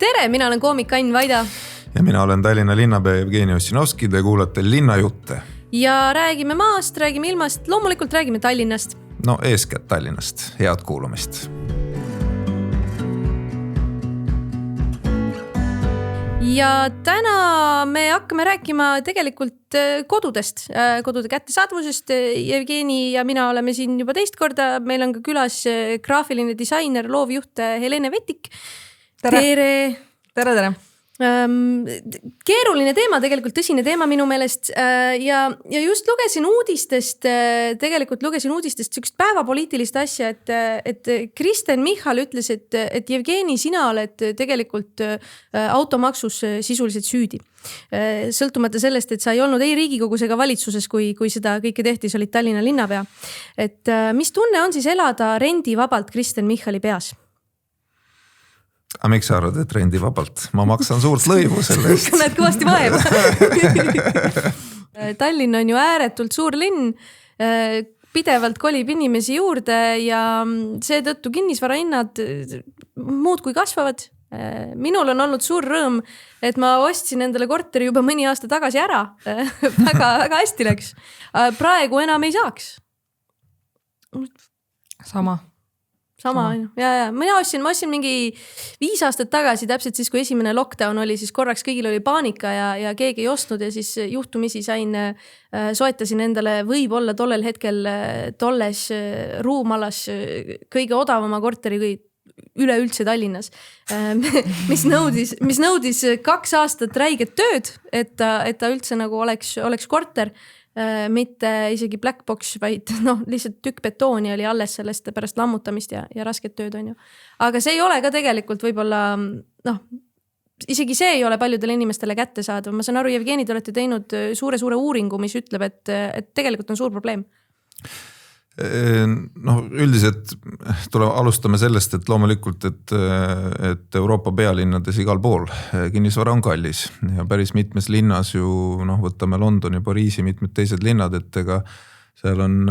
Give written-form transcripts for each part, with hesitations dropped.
Tere, mina olen koomik Ain Vaida. Ja mina olen Tallinna linnapea Jevgeni Ossinovski, te kuulate Linnajutte. Ja räägime maast, räägime ilmast, loomulikult räägime Tallinnast. No eeskätt Tallinnast, head kuulamist. Ja täna me hakkame rääkima tegelikult kodudest, kodude kättesaadvusest. Jevgeni ja mina oleme siin juba teist korda. Meil on ka külas graafiline disainer, loovjuht Helene Vetik. Tere. Tere. Keeruline teema, tegelikult tõsine teema minu meelest ja just lugesin uudistest sükst päevapoliitilist asja, et Kristen Michal ütles, et Jevgeni, sina oled tegelikult automaksus sisuliselt süüdi. Sõltumata sellest, et sa ei olnud ei Riigikogus ega valitsuses, kui seda kõike tehti, sa olid Tallinna linnapea. Et mis tunne on siis elada rendivabalt Kristen Michali peas? Aga miks sa arvad, et rendivabalt? Ma maksan suurt lõivu selle eest. Ikka näed kõvasti vaeva. Tallinn on ju ääretult suur linn, pidevalt kolib inimesi juurde ja seetõttu kinnisvarahinnad muud kui kasvavad. Minul on olnud suur rõõm, et ma ostsin endale korteri juba mõni aasta tagasi ära. väga hästi läks. Praegu enam ei saaks. Sama. Ja. Ma ostsin mingi 5 aastat tagasi, täpselt siis, kui esimene lockdown oli, siis korraks kõigil oli paanika ja keegi ei ostnud ja siis juhtumisi soetasin endale võib-olla tollel hetkel tolles ruumalas kõige odavama korteri üleüldse Tallinnas, mis nõudis 2 aastat räiget tööd, et ta üldse nagu oleks korter. Mitte isegi black box, vaid lihtsalt tükk betooni oli alles sellest pärast lammutamist ja rasket tööd on ju. Aga see ei ole ka tegelikult võib-olla, isegi see ei ole paljudele inimestele kätte saada. Ma saan aru, Jevgeni, te olete teinud suure uuringu, mis ütleb, et tegelikult on suur probleem. Üldiselt alustame sellest, et loomulikult, et Euroopa pealinnades igal pool kinnisvara on kallis ja päris mitmes linnas ju, võtame Londoni, Pariisi, mitmed teised linnad, et ega seal on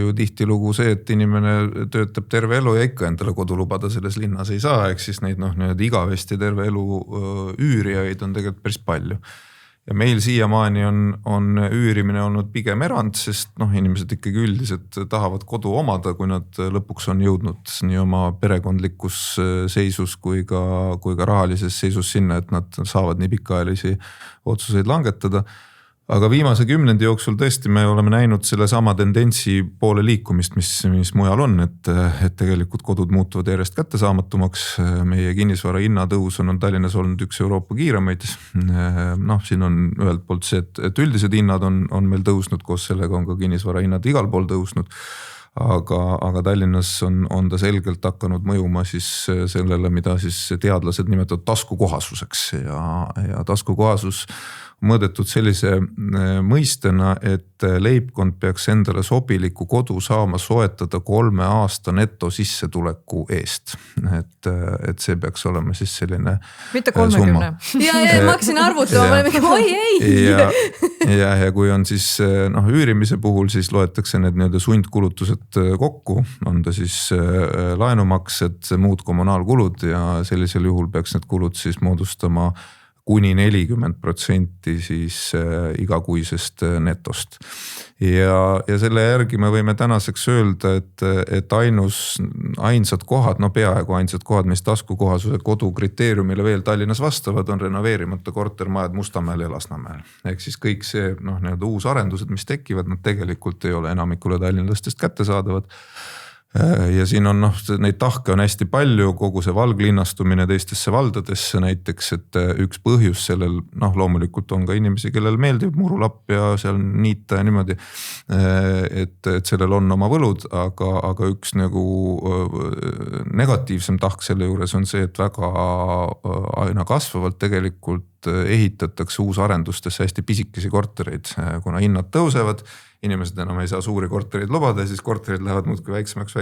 ju tihtilugu see, et inimene töötab terve elu ja ikka endale kodu lubada selles linnas ei saa, ehk siis neid igavesti terve elu üürijaid on tegelikult päris palju. Ja meil siiamaani on üürimine olnud pigem erand, sest inimesed ikkagi üldiselt tahavad kodu omada, kui nad lõpuks on jõudnud nii oma perekondlikus seisus kui ka rahalises seisus sinna, et nad saavad nii pikaajalisi otsuseid langetada. Aga viimase 10 jooksul tõesti me oleme näinud selle sama tendentsi poole liikumist, mis mujal on, et tegelikult kodud muutuvad järjest kättesaamatumaks. Meie kinnisvara hinnatõus on Tallinnas olnud üks Euroopa kiiremaid. Siin on ühelt poolt see, et üldised hinnad on meil tõusnud, koos sellega on ka kinnisvara hinnad igal pool tõusnud. Aga Tallinnas on ta selgelt hakanud mõjuma siis sellele, mida siis teadlased nimetavad taskukohasuseks ja taskukohasus mõõdetud sellise mõistena, et leibkond peaks endale sobiliku kodu saama soetada 3 aasta neto sissetuleku eest. Et see peaks olema siis selline mitte 30. Ja ma hakkasin arvutama, oi ei. Ja kui on siis üürimise puhul, siis loetakse need sundkulutused kokku, on ta siis laenumaksed, muud kommunaalkulud ja sellisel juhul peaks need kulud siis moodustama kuni 40% siis igakuisest netost. Ja selle järgi me võime tänaseks öelda, et ainsad kohad, peaaegu ainsad kohad, mis taskukohasuse kodu kriteeriumile veel Tallinnas vastavad, on renoveerimata kortermajad Mustamäel ja Lasnamäel. Ehk siis kõik see uus arendused, mis tekivad, nad tegelikult ei ole enamikule tallinlastest kättesaadavad. Ja siin on neid tahke on hästi palju, kogu see valglinnastumine teistesse valdadesse näiteks, et üks põhjus sellel, loomulikult on ka inimesi, kellel meeldib murulapp ja seal niita ja niimoodi, et sellel on oma võlud, aga üks negatiivsem tahk selle juures on see, et väga aina kasvavalt tegelikult ehitatakse uusarendustesse hästi pisikesi kortereid, kuna hinnad tõusevad, inimesed enam ei saa suuri kortereid lubada ja siis korterid lähevad muudkui väiksemaks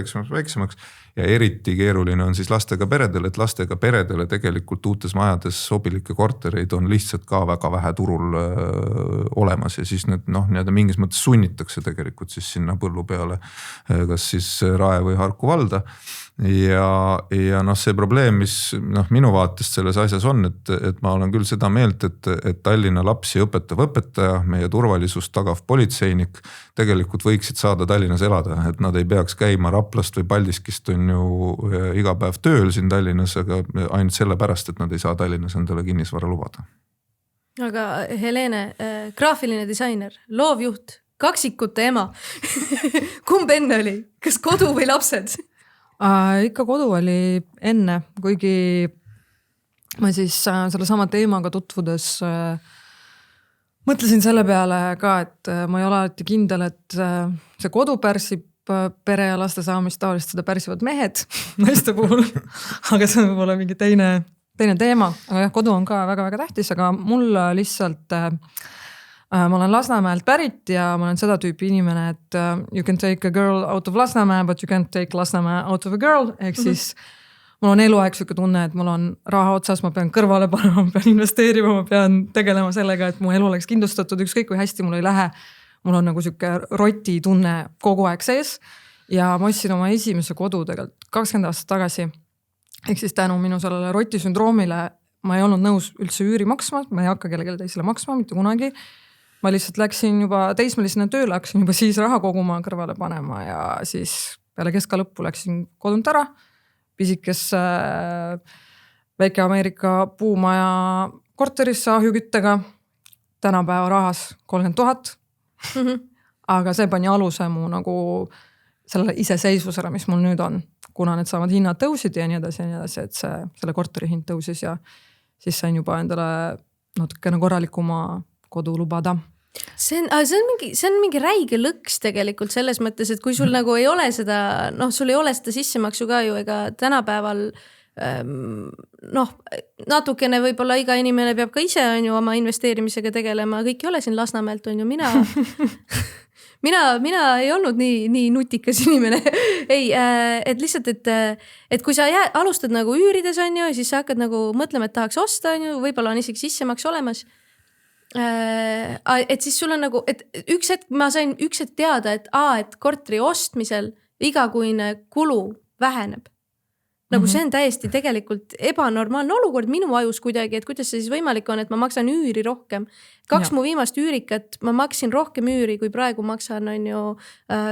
ja eriti keeruline on siis lastega peredele, et lastega peredele tegelikult uutes majades sobilikke kortereid on lihtsalt ka väga vähe turul olemas ja siis need mingis mõttes sunnitakse tegelikult siis sinna põllu peale kas siis Rae või Harku valda ja noh, see probleem, mis noh, minu vaatest selles asjas on, et ma olen küll seda meelt, et Tallinna lapsi õpetav õpetaja, meie turvalisust tagav politseinik tegelikult võiksid saada Tallinnas elada, et nad ei peaks käima Raplast või Paldiskist on ju iga päev tööl siin Tallinnas, aga ainult sellepärast, et nad ei saa Tallinnas endale kinnisvara lubada. Aga Helene, graafiline disainer, loovjuht, kaksikute ema. Kumb enne oli? Kas kodu või lapsed? Ikka kodu oli enne, kuigi ma siis selle sama teemaga tutvudes mõtlesin selle peale ka, et ma ei ole alati kindel, et see kodu pärsib pere ja laste saamist, tavaliselt seda pärsivad mehed naiste puhul, aga see on võib-olla mingi teine teema, aga jah, kodu on ka väga-väga tähtis, aga mul lihtsalt ma olen Lasnamäelt pärit ja ma olen seda tüüpi inimene, et you can take a girl out of Lasnamäe, but you can't take Lasnamäe out of a girl, ehk siis mul on eluaeg siuke tunne, et mul on raha otsas, ma pean kõrvale panema, ma pean investeerima, ma pean tegelema sellega, et mu elu oleks kindlustatud, ükskõik kui hästi mul ei lähe. Mul on nagu siuke roti tunne kogu aeg sees ja ma ostsin oma esimese kodu tegelikult 20 aastat tagasi. Ehk siis tänu minu sellele rotisündroomile ma ei olnud nõus üldse üüri maksma, ma ei hakka kellelegi teisele maksma, mitte kunagi. Ma lihtsalt läksin juba teismelisena tööle, hakkasin juba siis raha koguma, kõrvale panema ja siis peale keska lõppu läksin kodunt ära. Pisikes väike Ameerika puumaja korterisse ahjuküttega, tänapäeva rahas 30 000. Aga see pani aluse mu nagu selle iseseisvusele, mis mul nüüd on, kuna need saavad hinnad tõusid ja nii edasi, et selle korteri hind tõusis ja siis sain juba endale natukene korralikuma kodu lubada. See on mingi räige lõks tegelikult selles mõttes, et kui sul nagu ei ole seda, sul ei ole seda sissemaksu ka ju, ega tänapäeval natukene võib-olla iga inimene peab ka ise on ju oma investeerimisega tegelema, kõik ei ole siin Lasnamäelt on ju, mina ei olnud nii nutikas inimene. Ei, et lihtsalt, et kui sa alustad nagu üürides on ju, siis sa hakkad nagu mõtlema, et tahaks osta on ju, võib-olla on isegi sissemaks olemas. Et siis sul on nagu, et üks hetk ma sain teada, et korteri ostmisel igakuine kulu väheneb. Nagu see on täiesti tegelikult ebanormaalne olukord minu ajus kuidagi, et kuidas see siis võimalik on, et ma maksan üüri rohkem. 2 mu viimast üürikat ma maksin rohkem üüri, kui praegu maksan on ju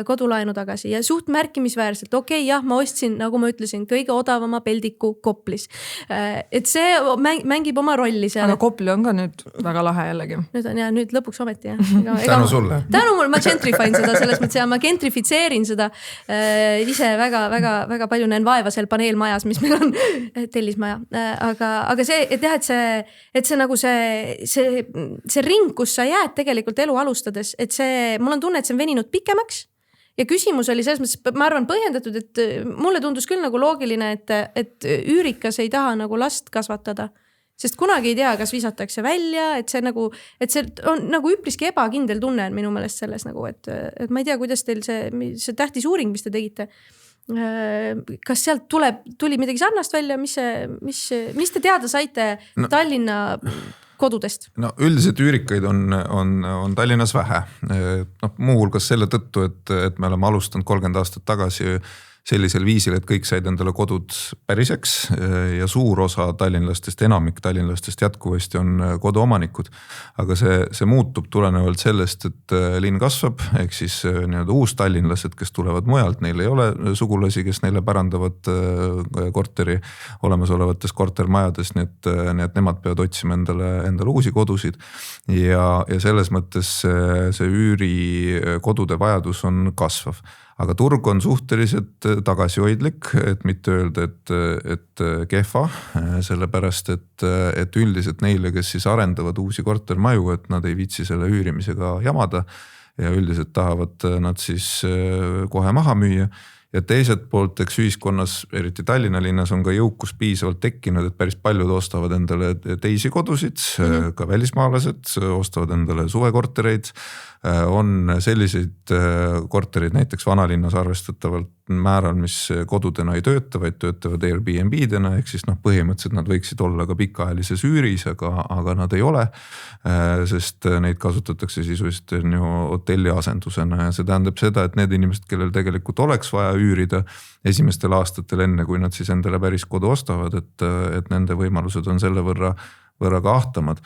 kodulaenu tagasi ja suht märkimisväärselt. Okei, jah, ma ostsin, nagu ma ütlesin, kõige odavama peldiku Koplis. Et see mängib oma rolli seal. Aga Kopli on ka nüüd väga lahe jällegi. Nüüd lõpuks ometi, jah. Tänu sulle. Tänu mul, ma gentrifine seda selles mõttes ja ma gentrifitseerin seda ise väga palju näen vaeva seal paneelmajas, mis meil on tellismaja. Aga see, et jah, et see nagu see ring, kus sa jääd tegelikult elu alustades, et mul on tunne, et see on veninud pikemaks ja küsimus oli selles mõttes, ma arvan põhjendatud, et mulle tundus küll nagu loogiline, et üürikas ei taha nagu last kasvatada, sest kunagi ei tea, kas visatakse välja, et see on nagu üpriski ebakindel tunne on minu meelest selles nagu, et ma ei tea, kuidas teil see tähtis uuring, mis te tegite, kas sealt tuli midagi sarnast välja, mis te teada saite Tallinna kodudest? No üldiselt üürikaid on Tallinnas vähe. Muuhulgas selle tõttu, et me oleme alustanud 30 aastat tagasi sellisel viisil, et kõik said endale kodud päriseks ja suur osa tallinlastest, enamik tallinlastest jätkuvasti on koduomanikud. Aga see muutub tulenevalt sellest, et linn kasvab, ehk siis nii-öelda uus tallinlased, kes tulevad mujalt, neil ei ole sugulasi, kes neile pärandavad korteri olemasolevates kortermajades, nii et nemad peavad otsima endale uusi kodusid. Ja selles mõttes see üürikodude vajadus on kasvav. Aga turg on suhteliselt tagasihoidlik, et mitte öelda, et kehva, sellepärast, et üldiselt neile, kes siis arendavad uusi kortermaju, et nad ei viitsi selle üürimisega jamada ja üldiselt tahavad nad siis kohe maha müüa. Ja teiselt poolt, eks ühiskonnas, eriti Tallinna linnas on ka jõukus piisavalt tekkinud, et päris paljud ostavad endale teisi kodusid, ka välismaalased ostavad endale suvekortereid. On selliseid korterid näiteks vanalinnas arvestatavalt määral, mis kodudena ei tööta, vaid töötavad Airbnb-dena, ehk siis põhimõtteliselt nad võiksid olla ka pikaajalises üüris, aga nad ei ole, sest neid kasutatakse sisuliselt hotelli asendusena ja see tähendab seda, et need inimesed, kellel tegelikult oleks vaja üürida esimestel aastatel enne, kui nad siis endale päris kodu ostavad, et nende võimalused on selle võrra ka ahtamad.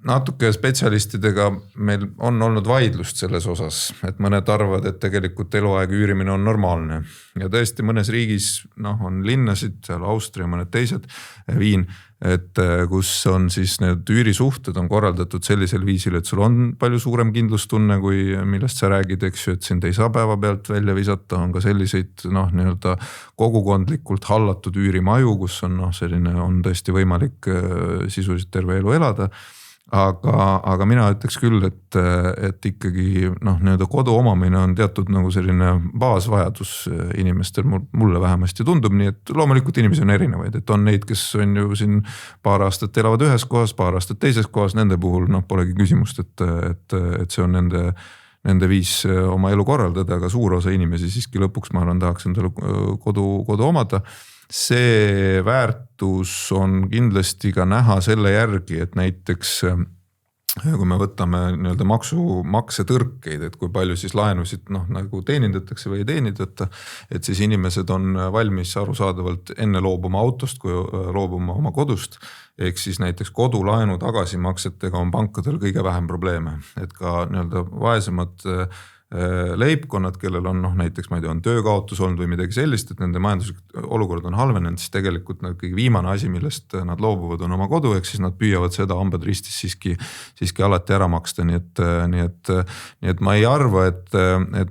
Natuke spetsialistidega meil on olnud vaidlust selles osas, et mõned arvavad, et tegelikult eluaeg üürimine on normaalne ja tõesti mõnes riigis on linnasid, seal Austria, mõned teised, Viin, et kus on siis need üürisuhted on korraldatud sellisel viisil, et sul on palju suurem kindlustunne, kui millest sa räägid, eks ju, et sind ei saa päevapealt välja visata, on ka selliseid nii-öelda kogukondlikult hallatud üürimaju, kus on selline, on tõesti võimalik sisuliselt terve elu elada. Aga mina ütleks küll, et ikkagi nii-öelda kodu omamine on teatud nagu selline baasvajadus inimestel, mulle vähemasti tundub, nii et loomulikult inimesi on erinevaid, et on neid, kes on ju siin paar aastat elavad ühes kohas, paar aastat teises kohas, nende puhul polegi küsimust, et see on nende viis oma elu korraldada, aga suur osa inimesi siiski lõpuks ma arvan tahaks endale kodu omada. See väärtus on kindlasti ka näha selle järgi, et näiteks kui me võtame nii-öelda maksetõrkeid, et kui palju siis laenusid nagu teenindatakse või ei teenindata, et siis inimesed on valmis arusaadavalt enne loobuma autost, kui loobuma oma kodust. Ehk siis näiteks kodulaenu tagasimaksetega on pankadel kõige vähem probleeme, et ka nii-öelda vaesemad leibkonnad, kellel on näiteks ma ei tea, on töökaotus olnud või midagi sellist, et nende majanduslik olukord on halvenenud, siis tegelikult kõige viimane asi, millest nad loobuvad, on oma kodu, ehk siis nad püüavad seda hambad ristis siiski alati ära maksta, nii et ma ei arva, et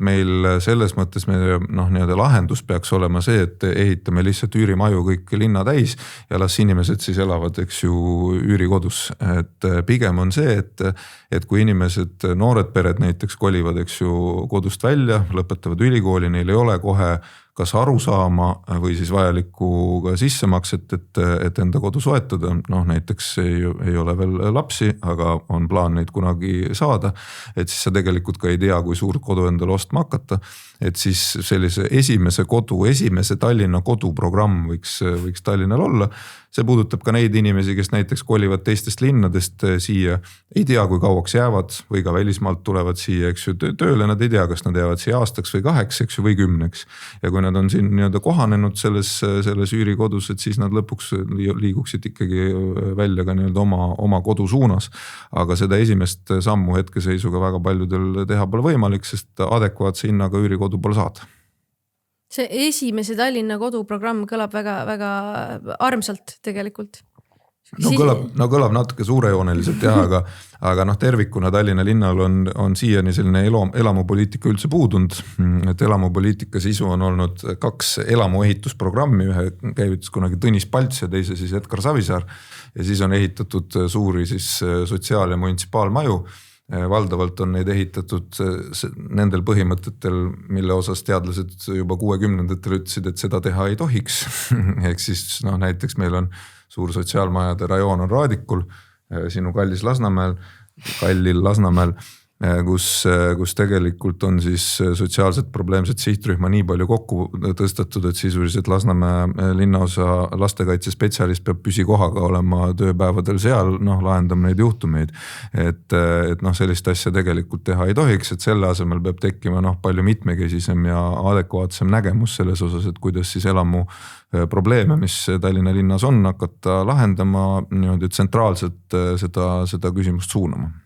meil selles mõttes meie nii-öelda lahendus peaks olema see, et ehitame lihtsalt üürimaju kõik linna täis ja las inimesed siis elavad, eks ju, üürikodus, et pigem on see, et kui inimesed, noored pered näiteks kolivad, eks ju, kodust välja, lõpetavad ülikooli, neil ei ole kohe kas aru saama või siis vajalikku ka sissemakset, et enda kodu soetada. Näiteks ei ole veel lapsi, aga on plaan neid kunagi saada. Et siis sa tegelikult ka ei tea, kui suurt kodu endale ostma hakata. Et siis sellise esimese Tallinna koduprogramm võiks Tallinnal olla. See puudutab ka neid inimesi, kes näiteks kolivad teistest linnadest siia, ei tea, kui kauaks jäävad või ka välismaalt tulevad siia, eks ju, tööle, nad ei tea, kas nad jäävad siia aastaks või 8, eks ju, või 10. Ja kui nad on siin nii-öelda kohanenud selles üürikodus, et siis nad lõpuks liiguksid ikkagi välja ka nii-öelda oma kodu suunas. Aga seda esimest sammu hetkeseisuga väga paljudel teha pole võimalik, sest adekvaatse hinnaga üürikodu pole saada. See esimese Tallinna koduprogramm kõlab väga armsalt tegelikult. Kõlab natuke suurejooneliselt jah, aga tervikuna Tallinna linnal on siiani selline elamupoliitika üldse puudunud. Et elamupoliitika sisu on olnud 2 elamuehitusprogrammi, ühe käivitus kunagi Tõnis Palts ja teise siis Edgar Savisaar. Ja siis on ehitatud suuri siis sotsiaal- ja munitsipaalmaju. Valdavalt on neid ehitatud nendel põhimõtetel, mille osas teadlased juba 60-ndatel ütlesid, et seda teha ei tohiks. Ehk siis näiteks meil on suur sotsiaalmajade rajoon on Raadikul, sinu kallil Lasnamäel, kus tegelikult on siis sotsiaalselt probleemset sihtrühma nii palju kokku tõstatud, et sisuliselt Lasnamäe linnaosa lastekaitsespetsialist peab püsikohaga olema tööpäevadel seal, lahendama neid juhtumeid. Et sellist asja tegelikult teha ei tohiks, et selle asemel peab tekkima palju mitmekesisem ja adekvaatsem nägemus selles osas, et kuidas siis elamu probleeme, mis Tallinna linnas on, hakata lahendama niimoodi tsentraalselt seda küsimust suunama.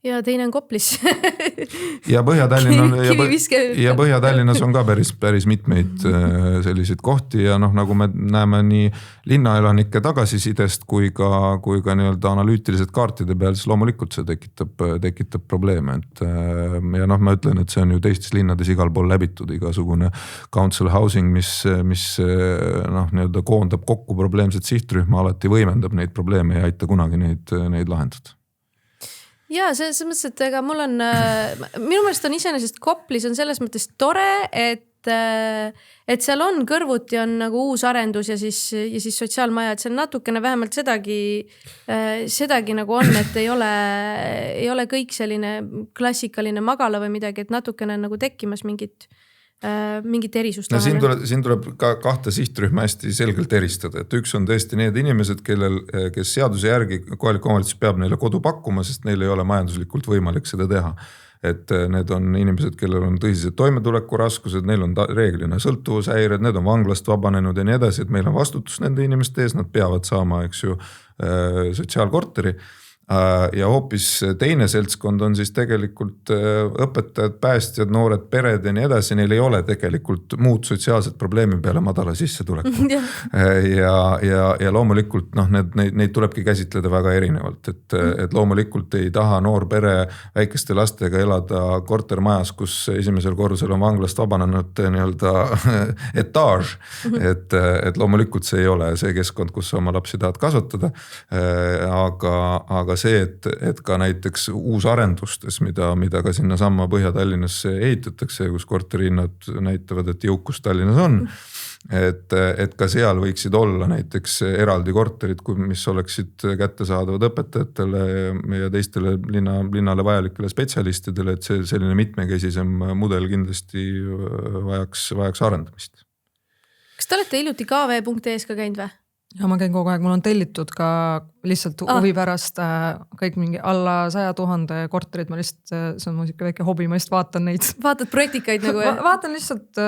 Ja teine on Koplis. ja Põhja-Tallinnas on ka päris mitmeid selliseid kohti ja nagu me näeme nii linnaelanike tagasisidest kui ka nii-öelda analüütiliselt kaartide peal, siis loomulikult see tekitab probleeme. Ja ma ütlen, et see on ju teistes linnades igal pool läbitud, igasugune council housing, mis nii-öelda koondab kokku probleemset sihtrühma, alati võimendab neid probleeme ja aita kunagi neid lahendada. Ja selles mõttes, et ega mul on, minu meelest on iseenesest Koplis on selles mõttes tore, et seal on kõrvuti on nagu uus arendus ja siis sotsiaalmaja, et see on natukene vähemalt sedagi nagu on, et ei ole kõik selline klassikaline magala või midagi, et natukene nagu tekkimas mingit mingit erisust. No siin tuleb ka kahte sihtrühma hästi selgelt eristada, et üks on tõesti need inimesed, kes seaduse järgi kohalik omavalitsus peab neile kodu pakkuma, sest neil ei ole majanduslikult võimalik seda teha. Et need on inimesed, kellel on tõsised toimetulekuraskused, neil on reeglina sõltuvushäired, need on vanglast vabanenud ja nii edasi, et meil on vastutus nende inimeste ees, nad peavad saama, eks ju, sotsiaalkorteri. Ja hoopis teine seltskond on siis tegelikult õpetajad, päästjad, noored pered ja nii edasi, neil ei ole tegelikult muud sotsiaalset probleemi peale madala sissetuleku. ja loomulikult neid tulebki käsitleda väga erinevalt, et loomulikult ei taha noor pere väikeste lastega elada kortermajas, kus esimesel korrusel on vanglast vabanenud nii-öelda etaaž, et loomulikult see ei ole see keskkond, kus sa oma lapsi tahad kasvatada, aga see, et ka näiteks uusarendustes, mida ka sinna samma Põhja-Tallinnasse ehitatakse, kus korterihinnad näitavad, et jõukus Tallinnas on, et ka seal võiksid olla näiteks eraldi korterid, mis oleksid kättesaadavad õpetajatele ja teistele linnale vajalikele spetsialistidele, et see selline mitmekesisem mudel kindlasti vajaks arendamist. Kas te olete hiljuti kv.ee ka käinud või? Ja ma käin kogu aeg, mul on tellitud ka lihtsalt huvi pärast kõik mingi alla 100 000 korterid, ma lihtsalt, see on mu väike hobi, ma lihtsalt vaatan neid. Vaatad projektikaid nagu? Vaatan lihtsalt,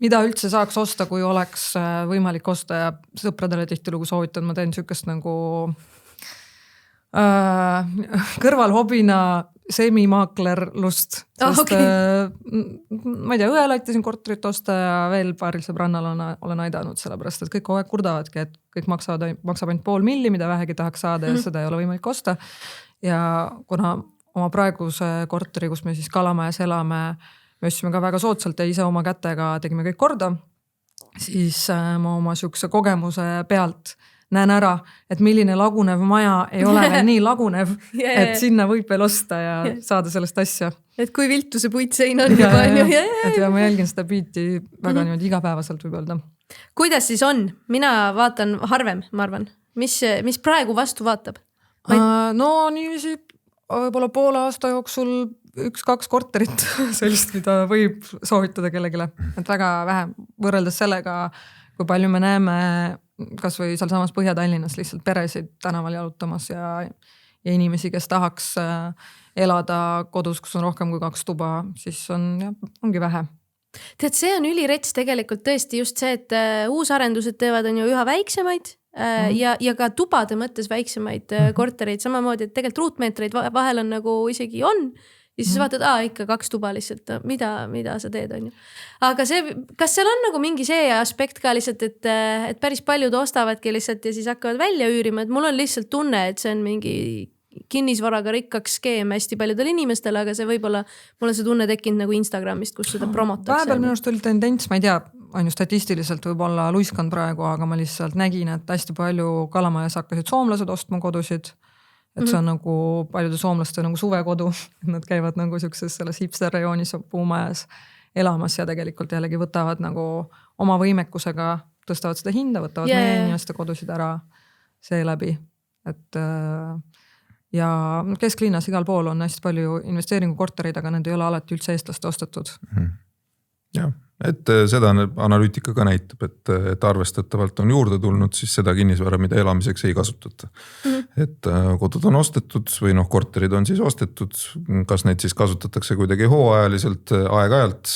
mida üldse saaks osta, kui oleks võimalik osta ja sõpradele tihtilugu soovitan, ma teen sükest nagu kõrvalhobina semimaaklerlust, sest ma ei tea, õel aitasin korterit osta ja veel paaril sõbrannal olen aidanud, sellepärast, et kõik kogu aeg kurdavadki, et kõik maksab ainult 500 000, mida vähegi tahaks saada ja seda ei ole võimalik osta. Ja kuna oma praeguse korteri, kus me siis Kalamajas elame, me ostsime ka väga soodsalt ja ise oma kätega tegime kõik korda, siis ma oma sükse kogemuse pealt näen ära, et milline lagunev maja ei ole veel nii lagunev, et sinna võib veel osta ja saada sellest asja. Et kui viltu see puitsein on juba. Et ma jälgin seda biiti väga niimoodi igapäevaselt võib öelda. Kuidas siis on? Mina vaatan harvem, ma arvan. Mis praegu vastu vaatab? No niiviisi võib-olla poole aasta jooksul 1-2 korterit sellist, mida võib soovitada kellegile. Et väga vähe võrreldes sellega, kui palju me näeme kas või seal samas Põhja-Tallinnas lihtsalt peresid tänaval jalutamas ja inimesi, kes tahaks elada kodus, kus on rohkem kui 2 tuba, siis ongi vähe. Tead, see on ülirets tegelikult tõesti just see, et uusarendused teevad on ju üha väiksemaid ja ka tubade mõttes väiksemaid kortereid, samamoodi, et tegelikult ruutmeetreid vahel on nagu isegi on. Ja siis vaatad, ikka 2 tuba lihtsalt, mida sa teed, on ju. Aga kas seal on nagu mingi see aspekt ka lihtsalt, et päris paljud ostavadki lihtsalt ja siis hakkavad välja üürima, et mul on lihtsalt tunne, et see on mingi kinnisvaraga rikkaks skeem hästi paljudel inimestel, aga see võib-olla, mul on see tunne tekkinud nagu Instagramist, kus seda promotakse. Vahepeal minu arust oli tendents, ma ei tea, on ju statistiliselt võib-olla luiskan praegu, aga ma lihtsalt nägin, et hästi palju Kalamajas hakkasid soomlased ostma kodusid. Et see on nagu paljude soomlaste nagu suvekodu, nad käivad nagu sellises selles hipster-rajoonis puumajas elamas ja tegelikult jällegi võtavad nagu oma võimekusega, tõstavad seda hinda, võtavad meie inimeste kodusid ära seeläbi. Et ja kesklinnas igal pool on hästi palju investeeringukortereid, aga need ei ole alati üldse eestlaste ostetud. Jah, et seda analüütika ka näitab, et arvestatavalt on juurde tulnud siis seda kinnisvara, mida elamiseks ei kasutata. Et kodud on ostetud või korterid on siis ostetud, kas neid siis kasutatakse kuidagi hooajaliselt aeg-ajalt.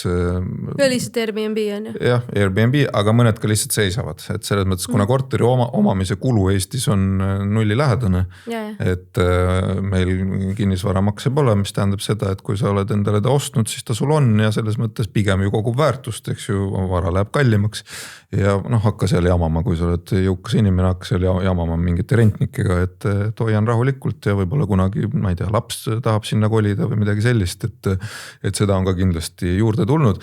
Või lihtsalt Airbnb on ju? Jah, Airbnb, aga mõned ka lihtsalt seisavad, et selles mõttes, kuna korteri omamise kulu Eestis on nullilähedane, et meil kinnisvaramakse pole, mis tähendab seda, et kui sa oled endale ta ostnud, siis ta sul on ja selles mõttes pigem ju kogu väärtust, eks ju, vara läheb kallimaks ja hakka seal jamama, kui sa oled jõukas inimene, hakka seal jamama mingite rentnikega, et hoian rahulikult ja võib-olla kunagi, ma ei tea, laps tahab sinna kolida või midagi sellist, et seda on ka kindlasti juurde tulnud.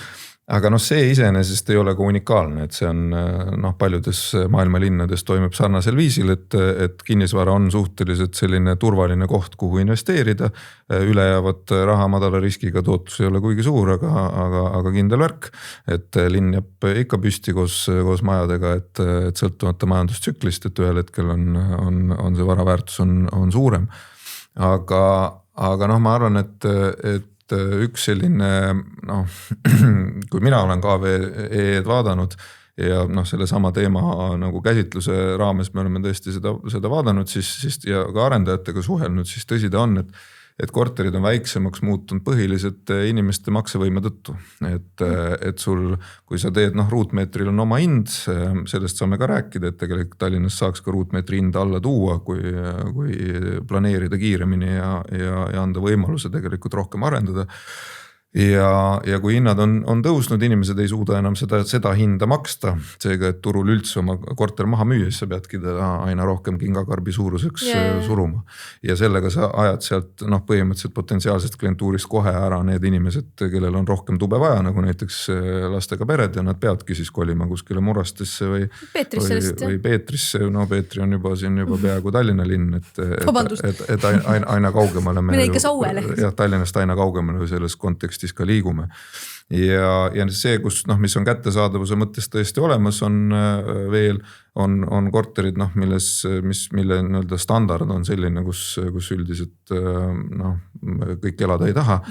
Aga see iseenesest ei ole ka unikaalne, et see on paljudes maailma linnades toimub sarnasel viisil, et kinnisvara on suhteliselt selline turvaline koht, kuhu investeerida. Ülejäävat raha madala riskiga tootlus ei ole kuigi suur, aga kindel värk, et linn jääb ikka püsti koos majadega, et sõltumata majandustsüklist, et ühel hetkel on see varaväärtus on suurem. Aga ma arvan, et et üks selline noh, kui mina olen KVE-d vaadanud ja noh, selle sama teema nagu käsitluse raames me oleme tõesti seda vaadanud siis ja ka arendajatega suhelnud, siis tõsi ta on, et korterid on väiksemaks muutunud põhiliselt inimeste maksevõime tõttu. Et sul, kui sa teed, noh, ruutmeetril on oma hind, sellest saame ka rääkida, et tegelikult Tallinnas saaks ka ruutmeetri hinda alla tuua, kui planeerida kiiremini ja anda võimaluse tegelikult rohkem arendada. Ja kui hinnad on tõusnud, inimesed ei suuda enam seda hinda maksta, seega, et turul üldse oma korter maha müüa, siis sa peadki teda aina rohkem kingakarbi suuruseks suruma. Ja sellega sa ajad sealt noh, põhimõtteliselt potentsiaalsest klientuurist kohe ära need inimesed, kellel on rohkem tube vaja, nagu näiteks lastega pered ja nad peavadki siis kolima kuskile Murastesse või Peetrisse. No Peetri on juba siin peaaegu Tallinna linn, et aina kaugemale mine ikka Sauele. Jah, Tallinnast aina kaugemale selles kontekstis ka liigume. Ja see, kus noh, mis on kättesaadavuse mõttes tõesti olemas, on korterid, noh, mille nii-öelda standard on selline, kus üldiselt noh, kõik elada ei taha.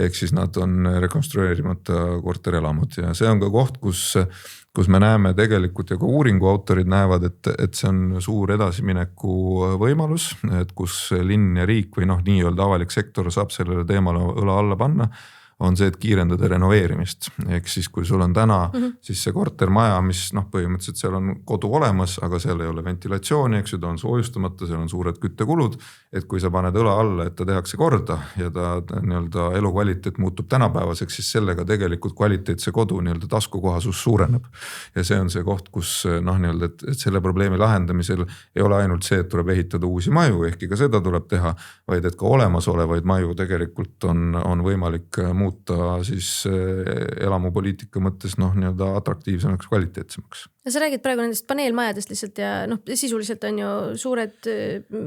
Ehk siis nad on rekonstrueerimata korterelamud ja see on ka koht, kus me näeme tegelikult ja ka uuringu autorid näevad, et see on suur edasimineku võimalus, et kus linn ja riik või noh, nii-öelda avalik sektor saab sellele teemale õla alla panna, on see, et kiirendada renoveerimist. Ehk siis, kui sul on täna siis see kortermaja, mis noh, põhimõtteliselt seal on kodu olemas, aga seal ei ole ventilatsiooni, eks ju, ta on soojustamata, seal on suured küttekulud, et kui sa paned õla alla, et ta tehakse korda ja ta nii-öelda elukvaliteet muutub tänapäevaseks, siis sellega tegelikult kvaliteetse kodu nii-öelda taskukohasus suureneb. Ja see on see koht, kus noh, nii-öelda, et selle probleemi lahendamisel ei ole ainult see, et tuleb ehitada uusi maju, ehkki ka seda tuleb teha, vaid et ka olemasolevaid maju tegelikult on võimalik muuta siis elamupoliitika mõttes noh, nii-öelda atraktiivsemaks, kvaliteetsemaks. Ja sa räägid praegu nendest paneelmajadest lihtsalt ja noh, sisuliselt on ju suured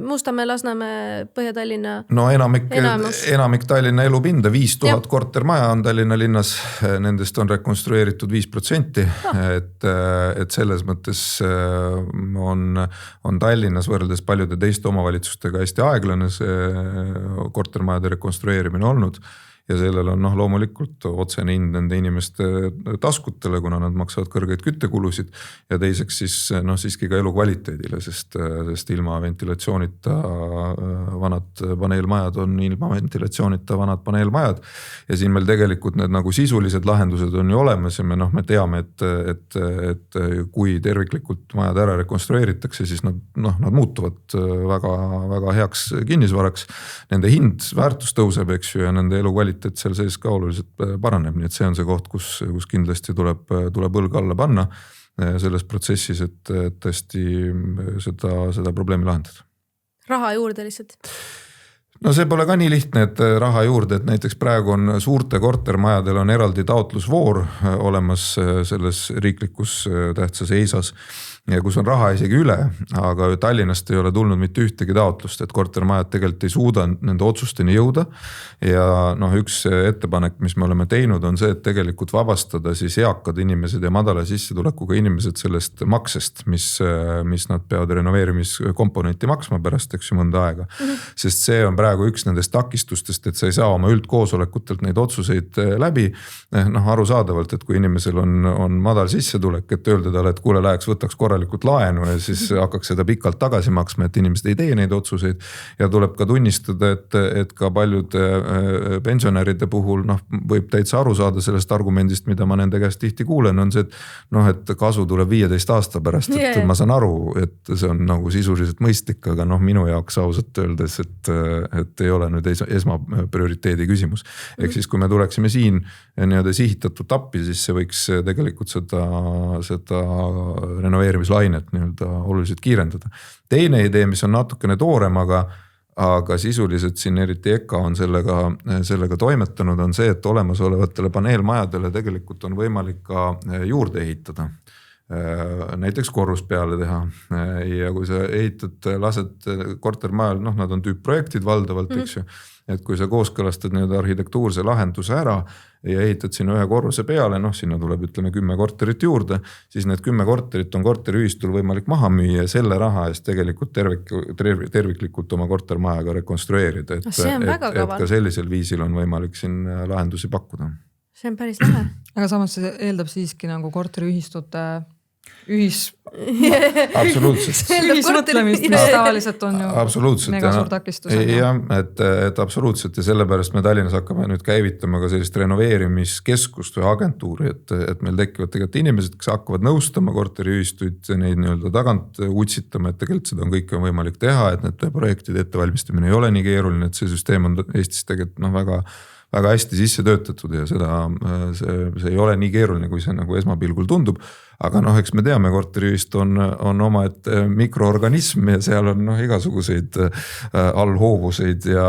Mustamäe, Lasnamäe, Põhja-Tallinna. No enamik Tallinna elupinda, 5000 kortermaja on Tallinna linnas, nendest on rekonstrueeritud 5%, et selles mõttes on Tallinnas võrreldes paljude teiste omavalitsustega hästi aeglane see kortermajade rekonstrueerimine olnud. Ja sellel on noh, loomulikult otsene hind nende inimeste taskutele, kuna nad maksavad kõrgeid küttekulusid ja teiseks siis noh, siiski ka elukvaliteedile, sest ilma ventilatsioonita vanad paneelmajad on ilma ventilatsioonita vanad paneelmajad ja siin meil tegelikult need nagu sisulised lahendused on ju olemas ja me teame, et kui terviklikult majad ära rekonstrueeritakse, siis nad muutuvad väga, väga heaks kinnisvaraks. Nende hind, väärtus tõuseb, eks ju, ja nende elukvaliteet seal sees ka oluliselt paraneb, nii et see on see koht, kus kindlasti tuleb õlga alla panna selles protsessis, et tõesti seda probleemi lahendada. Raha juurde lihtsalt. No see pole ka nii lihtne, et raha juurde, et näiteks praegu on suurte kortermajadel on eraldi taotlusvoor olemas selles riiklikus tähtsas EISAs, kus on raha isegi üle, aga Tallinnast ei ole tulnud mitte ühtegi taotlust, et kortermajad tegelikult ei suuda nende otsusteni jõuda. Ja noh, üks ettepanek, mis me oleme teinud, on see, et tegelikult vabastada siis eakad inimesed ja madala sissetulekuga inimesed sellest maksest, mis nad peavad renoveerimiskomponenti maksma pärast, eks ju, mõnda aega. Sest see on praegu üks nendest takistustest, et sa ei saa oma üldkoosolekutelt neid otsuseid läbi. Noh, arusaadavalt, et kui inimesel on madal sissetulek, et öelda talle, et kuule, läheks võtaks korralikult laenu ja siis hakkaks seda pikalt tagasi maksma, et inimesed ei tee neid otsuseid ja tuleb ka tunnistada, et ka paljude pensionäride puhul noh, võib täitsa aru saada sellest argumendist, mida ma nende käest tihti kuulen, on see, et noh, et kasu tuleb 15 aasta pärast, et ma saan aru, et see on nagu sisuliselt mõistlik, aga noh, minu jaoks ausalt öeldes, et ei ole nüüd esmaprioriteedi küsimus. Ehk siis, kui me tuleksime siin nii-öelda sihitatud tappi, siis see võiks tegelikult seda renoveerimislainet nii-öelda oluliselt kiirendada. Teine idee, mis on natukene toorem, aga sisuliselt siin eriti EKA on sellega toimetanud, on see, et olemasolevatele paneelmajadele tegelikult on võimalik ka juurde ehitada näiteks korrus peale teha ja kui sa ehitad, lased kortermajal, noh, nad on tüüpprojektid valdavalt, eks ju, et kui sa kooskõlastad nii-öelda arhitektuurse lahenduse ära ja ehitad sinna ühe korruse peale, noh, sinna tuleb ütleme 10 korterit juurde, siis need 10 korterit on korteriühistul võimalik maha müüa ja selle raha eest tegelikult terviklikult oma kortermaja ka rekonstrueerida, et ka sellisel viisil on võimalik siin lahendusi pakkuda. See on päris lahe. Aga samas see eeldab siiski nagu korteriühistute absoluutselt. Ühismõtlemist, mis tavaliselt on ju mega suur takistus. Jah, et absoluutselt ja sellepärast me Tallinnas hakkame nüüd käivitama ka sellist renoveerimiskeskust või agentuuri, et meil tekivad tegelikult inimesed, kes hakkavad nõustama korteriühistuid, neid nii-öelda tagant utsitama, et tegelikult seda on kõike võimalik teha, et need projektide ettevalmistamine ei ole nii keeruline, et see süsteem on Eestis tegelikult väga hästi sisse töötatud ja see ei ole nii keeruline, kui see nagu esmapilgul tundub. Aga noh, eks me teame, korteriühist on oma mikroorganism ja seal on igasuguseid allhoovuseid ja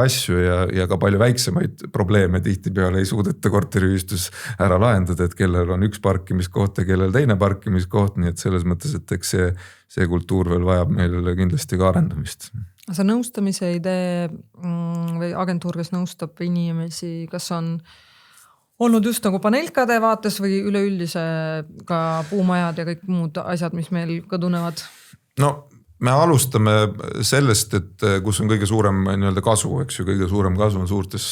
asju ja ka palju väiksemaid probleeme tihtipeale ei suudeta korteriühistus ära lahendada, et kellel on üks parkimiskoht ja kellel teine parkimiskoht, nii et selles mõttes, et eks see kultuur veel vajab meil kindlasti ka arendamist. See nõustamise idee või agentuur, kes nõustab inimesi, kas on olnud just nagu paneelkade vaates või üleüldise ka puumajad ja kõik muud asjad, mis meil kõdunevad? No me alustame sellest, et kus on kõige suurem nii-öelda kasu, eks ju, kõige suurem kasu on suurtes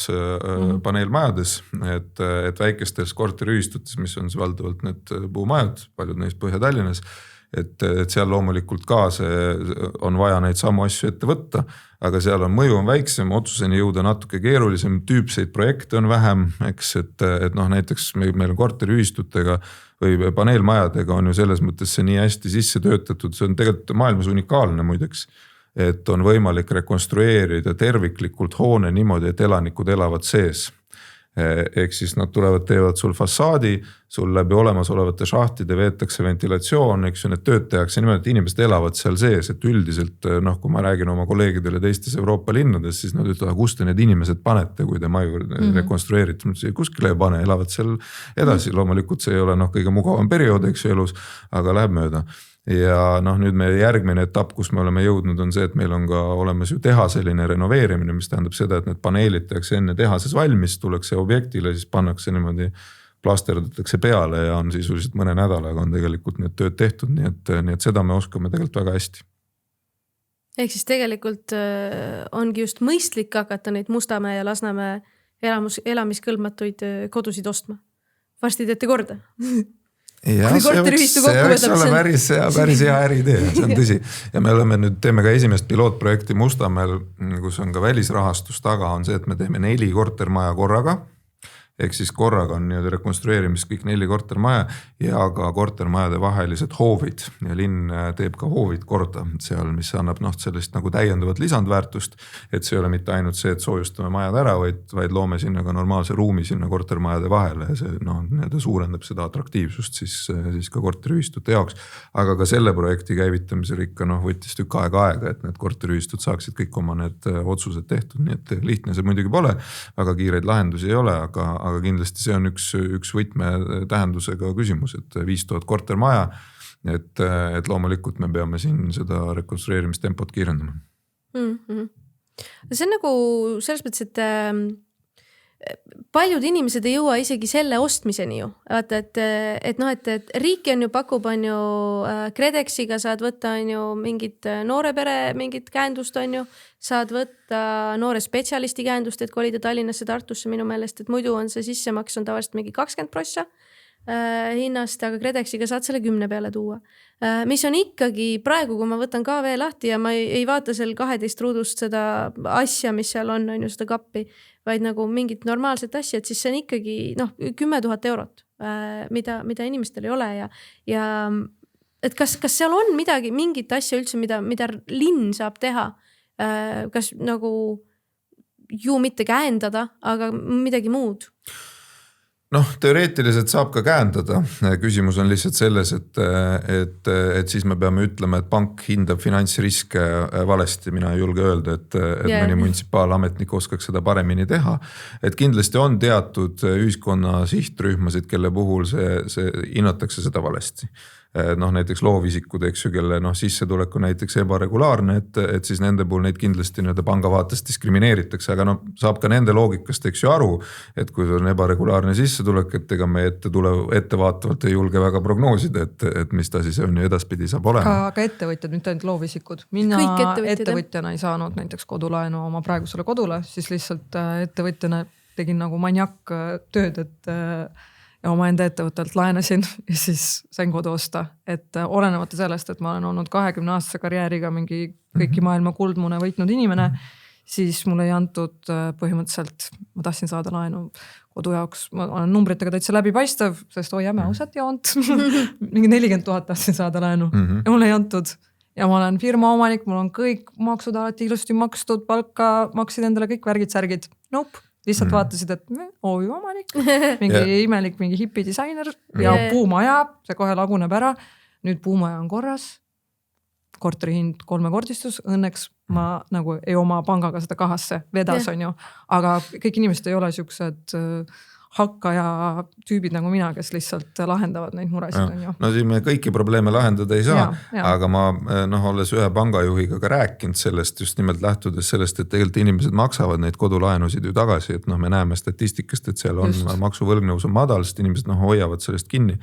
paneelmajades, et väikestes korteriühistutes, mis on valdavalt need puumajad, paljud neist Põhja-Tallinnas, et seal loomulikult ka on vaja neid samu asju ette võtta, aga seal on mõju on väiksem, otsuseni jõuda natuke keerulisem, tüüpseid projekte on vähem, eks, et noh, näiteks meil on korteriühistutega või paneelmajadega on ju selles mõttes see nii hästi sisse töötatud, see on tegelikult maailmas unikaalne muideks, et on võimalik rekonstrueerida terviklikult hoone niimoodi, et elanikud elavad sees. Ehk siis nad tulevad, teevad sul fassaadi, sul läbi olemasolevate šahtide veetakse ventilatsioon, eks ju, need tööd tehakse niimoodi, et inimesed elavad seal sees, et üldiselt noh, kui ma räägin oma kolleegidele teistes Euroopa linnades, siis nad ütlevad, kus te need inimesed panete, kui te maju rekonstrueerite, kuskile ei pane, elavad seal edasi, loomulikult see ei ole noh, kõige mugavam periood, eks ju, elus, aga läheb mööda. Ja noh, nüüd meie järgmine etapp, kus me oleme jõudnud, on see, et meil on ka olemas ju tehaseline renoveerimine, mis tähendab seda, et need paneelid tehakse enne tehases valmis, tullakse objektile, siis pannakse niimoodi, plasterdatakse peale ja on sisuliselt mõne nädalaga on tegelikult need tööd tehtud, nii et seda me oskame tegelikult väga hästi. Ehk siis tegelikult ongi just mõistlik hakata neid Mustamäe ja Lasnamäe elamiskõlbmatuid kodusid ostma. Varsti teete korda. Ja, see võiks olla päris hea äriidee, see on tõsi. Ja me teeme ka esimest pilootprojekti Mustamäel, kus on ka välisrahastus taga, on see, et me teeme 4 kortermaja korraga. Ehk siis korraga on nii-öelda rekonstrueerimis kõik 4 kortermaja ja ka kortermajade vahelised hoovid ja linn teeb ka hoovid korda seal, mis annab sellist nagu täiendavat lisandväärtust, et see ei ole mitte ainult see, et soojustame majad ära, vaid loome sinna ka normaalse ruumi sinna kortermajade vahele ja see nii-öelda suurendab seda atraktiivsust siis ka korteriühistute jaoks. Aga ka selle projekti käivitamisel ikka võttis tükk aega, et need korteriühistud saaksid kõik oma need otsused tehtud, nii et lihtne see muidugi pole, väga kiireid lahendusi ei ole, aga kindlasti see on üks võtme tähendusega küsimus, et 5000 kortermaja, et loomulikult me peame siin seda rekonstrueerimistempot kiirendama. See on nagu selles mõttes, et paljud inimesed ei jõua isegi selle ostmiseni ju. Vaata, et riiki on ju pakub, on ju KredExiga saad võtta on ju mingit noore pere, mingit käendust on ju, saad võtta noore spetsialisti käendust, et kolida Tallinnasse, Tartusse minu meelest, et muidu on see sissemaks on tavaliselt mingi 20% hinnast, aga KredExiga saad selle 10 peale tuua. Mis on ikkagi praegu, kui ma võtan KV lahti ja ma ei vaata seal 12 ruudust seda asja, mis seal on ju seda kappi, vaid nagu mingit normaalset asja, et siis see on ikkagi 10 000 eurot, mida inimestel ei ole ja et kas seal on mingit asja üldse, mida linn saab teha, kas nagu ju mitte käendada, aga midagi muud? Noh, teoreetiliselt saab ka käändada, küsimus on lihtsalt selles, et siis me peame ütlema, et pank hindab finantsriske valesti, mina ei julge öelda, et mõni munitsipaalametnik oskaks seda paremini teha. Et kindlasti on teatud ühiskonna sihtrühmasid, kelle puhul see hinnatakse seda valesti. Noh, näiteks loovisikud, eks ju, kelle sissetulek on näiteks ebaregulaarne, et siis nende puhul neid kindlasti panga vaates diskrimineeritakse, aga saab ka nende loogikast, eks ju, aru, et kui on ebaregulaarne sissetulek, et ega me ettevaatavalt ei julge väga prognoosida, et mis ta siis on ja edaspidi saab olema. Aga ettevõtjad, mitte ainult loovisikud. Mina ettevõtjana ei saanud näiteks kodulaenu oma praegusele kodule, siis lihtsalt ettevõtjana tegin nagu maniak tööd, et ja oma enda ettevõttelt laenasin ja siis sain kodu osta, et olenemata sellest, et ma olen olnud 20-aastase karjääriga mingi kõiki maailma kuldmune võitnud inimene, siis mulle ei antud põhimõtteliselt, ma tahtsin saada laenu kodu jaoks, ma olen numbritega täitsa läbipaistev, sest hoiame ausat joont, mingi 40 000 tahtsin saada laenu ja mulle ei antud. Ja ma olen firma omanik, mul on kõik maksud alati ilusti makstud, palka maksid endale kõik värgid-särgid. Nope. Lihtsalt vaatasid, et OÜ omanik, mingi imelik, mingi hipidisainer ja puumaja, see kohe laguneb ära. Nüüd puumaja on korras, korteri hind 3-kordistus, õnneks ma nagu ei oma pangaga seda kahasse vedas on ju, aga kõik inimesed ei ole siuksed hakkaja tüübid nagu mina, kes lihtsalt lahendavad neid muresid on ju. No siin me kõiki probleeme lahendada ei saa, aga ma olles ühe pangajuhiga ka rääkinud sellest just nimelt lähtudes sellest, et tegelikult inimesed maksavad neid kodulaenusid ju tagasi, et me näeme statistikast, et seal on maksuvõlgnevus on madal, sest inimesed hoiavad sellest kinni.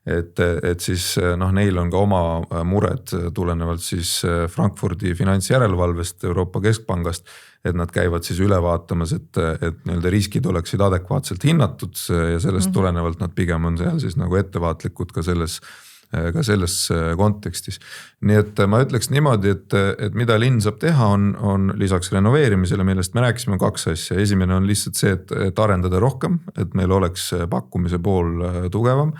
Et siis neil on ka oma mured tulenevalt siis Frankfurdi finantsjärelevalvest Euroopa Keskpangast, et nad käivad siis üle vaatamas, et nii-öelda riskid oleksid adekvaatselt hinnatud ja sellest tulenevalt nad pigem on seal siis nagu ettevaatlikud ka selles kontekstis. Nii et ma ütleks niimoodi, et mida linn saab teha on lisaks renoveerimisele, millest me rääkisime 2 asja. Esimene on lihtsalt see, et arendada rohkem, et meil oleks pakkumise pool tugevam.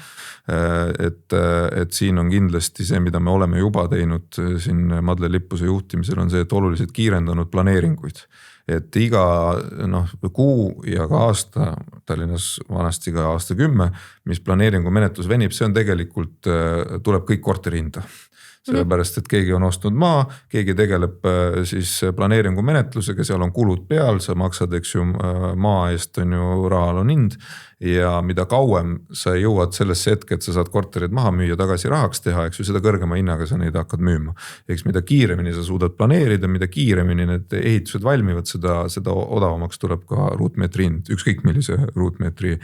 Et siin on kindlasti see, mida me oleme juba teinud siin Madle Lippuse juhtimisel on see, et oluliselt kiirendanud planeeringuid. Et iga kuu ja ka aasta, Tallinnas vanasti ka aasta 10, mis planeeringu menetlus venib, see on tegelikult, tuleb kõik korteri hinda. Sellepärast, et keegi on ostnud maa, keegi tegeleb siis planeeringu menetlusega, seal on kulud peal, sa maksad, eks ju, maa eest on ju rahal on hind ja mida kauem sa jõuad sellesse hetke, et sa saad korterid maha müüa, tagasi rahaks teha, eks ju, seda kõrgema hinnaga sa neid hakkad müüma. Eks mida kiiremini sa suudad planeerida, mida kiiremini need ehitused valmivad, seda odavamaks tuleb ka ruutmeetri hind, ükskõik millise ruutmeetri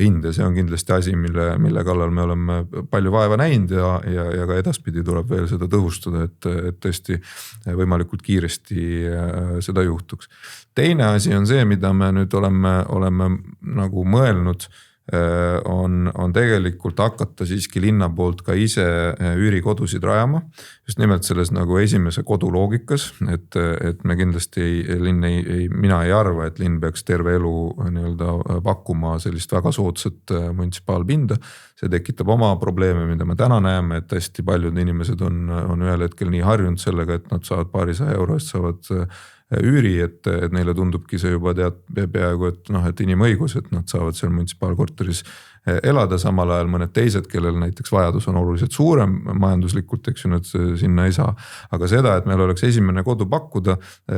hind ja see on kindlasti asi, mille kallal me oleme palju vaeva näinud ja ka edaspidi tuleb veel seda tõhustada, et tõesti võimalikult kiiresti seda juhtuks. Teine asi on see, mida me nüüd oleme nagu mõelnud, on tegelikult hakata siiski linna poolt ka ise üürikodusid rajama. Just nimelt selles nagu esimese kodu loogikas, et me kindlasti mina ei arva, et linn peaks terve elu nii-öelda pakkuma sellist väga soodsat munitsipaalpinda. See tekitab oma probleeme, mida me täna näeme, et hästi paljud inimesed on ühel hetkel nii harjunud sellega, et nad saavad paarisaja euro eest saavad üüri, et neile tundubki see juba peaaegu, et inimõigus, et nad saavad seal munitsipaalkorteris elada, samal ajal mõned teised, kellel näiteks vajadus on oluliselt suurem majanduslikult, eks ju, nad sinna ei saa. Aga seda, et meil oleks esimene kodu pakkuda,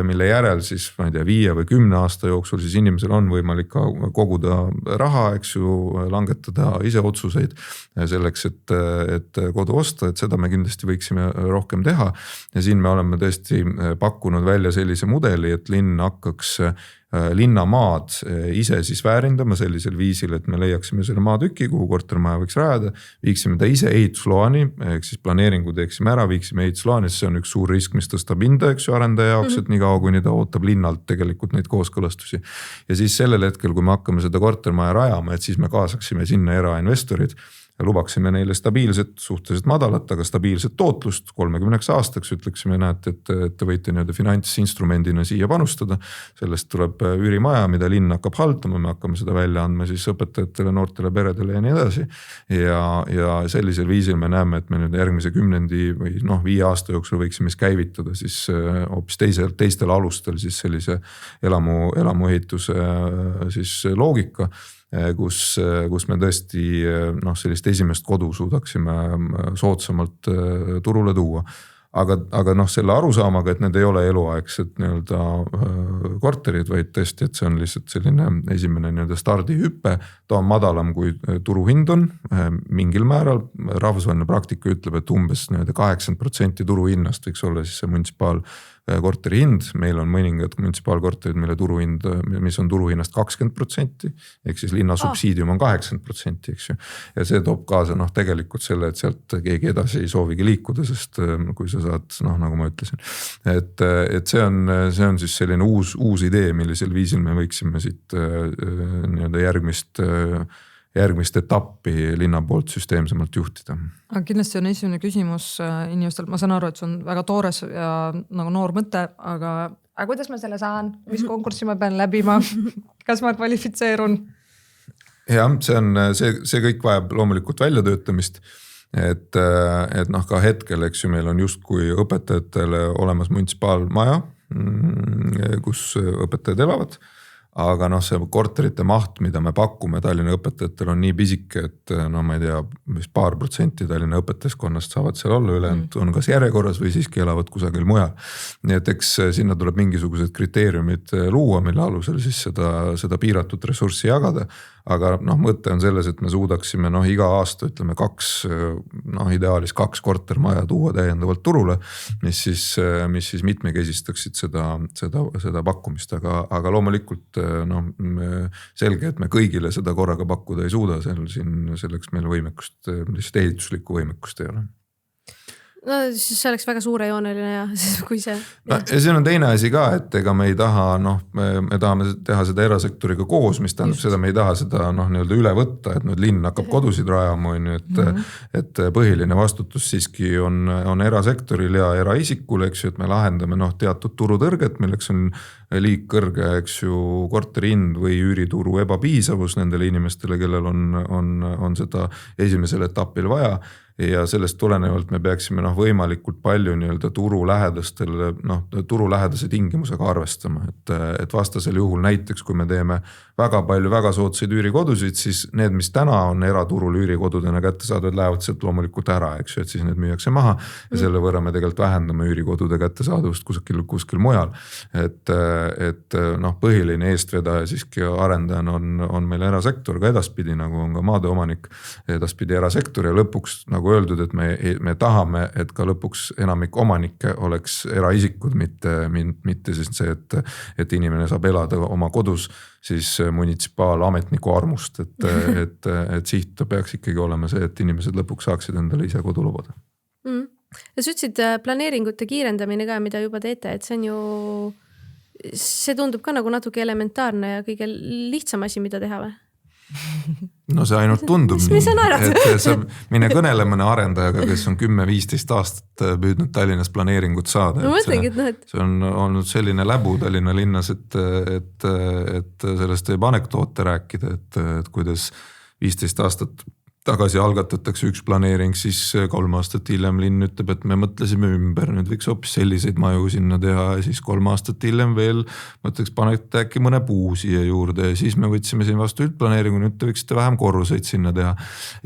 mille järel siis, ma ei tea, 5 või 10 aasta jooksul siis inimesel on võimalik ka koguda raha, eks ju, langetada ise otsuseid selleks, et kodu osta, et seda me kindlasti võiksime rohkem teha. Ja siin me oleme tõesti pakkunud välja sellise mudeli, et linn hakkaks linnamaad ise siis väärindama sellisel viisil, et me leiaksime selle maatüki, kuhu kortermaja võiks rajada, viiksime ta ise ehitusloani, ehk siis planeeringu teeksime ära, viiksime ehitusloani, see on üks suur risk, mis tõstab hinda, eks ju, arendaja jaoks, et nii kaua, kuni ta ootab linnalt tegelikult neid kooskõlastusi. Ja siis sellel hetkel, kui me hakkame seda kortermaja rajama, et siis me kaasaksime sinna erainvestorid, lubaksime neile stabiilset, suhteliselt madalat, aga stabiilset tootlust 30 aastaks, ütleksime, näete, et te võite nii-öelda finantsinstrumendina siia panustada. Sellest tuleb üürimaja, mida linn hakkab haldama, me hakkame seda välja andma siis õpetajatele, noortele peredele ja nii edasi. Ja sellisel viisil me näeme, et me nüüd järgmise 10 või 5 aasta jooksul võiksime käivitada siis hoopis teistel alustel siis sellise elamuehituse siis loogika. kus me tõesti noh, sellist esimest kodu suudaksime soodsamalt turule tuua. Aga noh, selle arusaamaga, et need ei ole eluaegsed nii-öelda korterid, vaid tõesti, et see on lihtsalt selline esimene nii-öelda stardihüppe, ta on madalam kui turuhind on mingil määral. Rahvusvaheline praktika ütleb, et umbes 80% turuhinnast võiks olla siis see munitsipaalkorteri hind. Meil on mõningad munitsipaalkorterid, mille turuhind, mis on turuhinnast 20%, ehk siis linna subsiidium on 80%, eks ju. Ja see toob kaasa noh, tegelikult selle, et sealt keegi edasi ei soovigi liikuda, sest kui sa saad, noh nagu ma ütlesin, et see on siis selline uus idee, millisel viisil me võiksime siit nii-öelda järgmist etappi linna poolt süsteemsemalt juhtida. Aga kindlasti on esimene küsimus inimestel, ma saan aru, et see on väga toores ja nagu noor mõte, aga kuidas ma selle saan, mis konkurssi ma pean läbima, kas ma kvalifitseerun? Jah, see kõik vajab loomulikult väljatöötamist. Et noh, ka hetkel, eks ju, meil on justkui õpetajatele olemas munitsipaalmaja, kus õpetajad elavad. Aga noh, see korterite maht, mida me pakume Tallinna õpetajatel on nii pisike, et no ma ei tea, mis paar protsenti Tallinna õpetajaskonnast saavad seal olla, ülejäänud on kas järjekorras või siiski elavad kusagil mujal. Nii et eks sinna tuleb mingisugused kriteeriumid luua, mille alusel siis seda piiratud ressurssi jagada. Aga noh, mõte on selles, et me suudaksime noh, iga aasta ütleme ideaalis 2 kortermaja tuua täiendavalt turule, mis siis mitmekesistaksid seda pakkumist, aga loomulikult noh, selge, et me kõigile seda korraga pakkuda ei suuda, selleks meil võimekust, lihtsalt ehituslikku võimekust ei ole. No siis see oleks väga suurejooneline ja kui see. No, ja siin on teine asi ka, et ega me ei taha, noh, me tahame teha seda erasektoriga koos, mis tähendab seda, me ei taha seda noh, nii-öelda üle võtta, et nüüd linn hakkab kodusid rajama, et põhiline vastutus siiski on erasektoril ja eraisikul, eks ju, et me lahendame noh, teatud turutõrget, milleks on liig kõrge, eks ju, korteri hind või üürituru ebapiisavus nendele inimestele, kellel on seda esimesel etapil vaja. Ja sellest tulenevalt me peaksime noh, võimalikult palju nii-öelda turulähedase tingimusega arvestama, et vastasel juhul näiteks, kui me teeme väga palju väga soodsaid üürikodusid, siis need, mis täna on eraturul üürikodudena kätte saadavad, lähevad sealt loomulikult ära, eks ju, et siis need müüakse maha ja selle võrra me tegelikult vähendame üürikodude kättesaadavust kuskil mujal. Et noh, põhiline eestvedaja siiski arendajana on meil erasektor ka edaspidi, nagu on ka maadeomanik edaspidi erasektor ja lõpuks nagu öeldud, et me tahame, et ka lõpuks enamik omanikke oleks eraisikud, mitte siis see, et inimene saab elada oma kodus siis munitsipaalametniku armust, et siht peaks ikkagi olema see, et inimesed lõpuks saaksid endale ise kodu lubada. Ja sa ütlesid planeeringute kiirendamine ka, mida juba teete, et see tundub ka nagu natuke elementaarne ja kõige lihtsam asi, mida teha või? No see ainult tundub mis on arvad? Et sa mine kõnele mõne arendajaga, kes on 10-15 aastat püüdnud Tallinnas planeeringut saada. No mõtlengi, see on olnud selline läbu Tallinna linnas, et sellest võib anekdoote rääkida, et kuidas 15 aastat tagasi algatatakse üks planeering, siis 3 aastat hiljem linn ütleb, et me mõtlesime ümber, nüüd võiks hoopis selliseid maju sinna teha ja siis 3 aastat hiljem veel mõtleks panete äkki mõne puu siia juurde ja siis me võtsime siin vastu üldplaneeringu, nüüd te võiksite vähem korruseid sinna teha.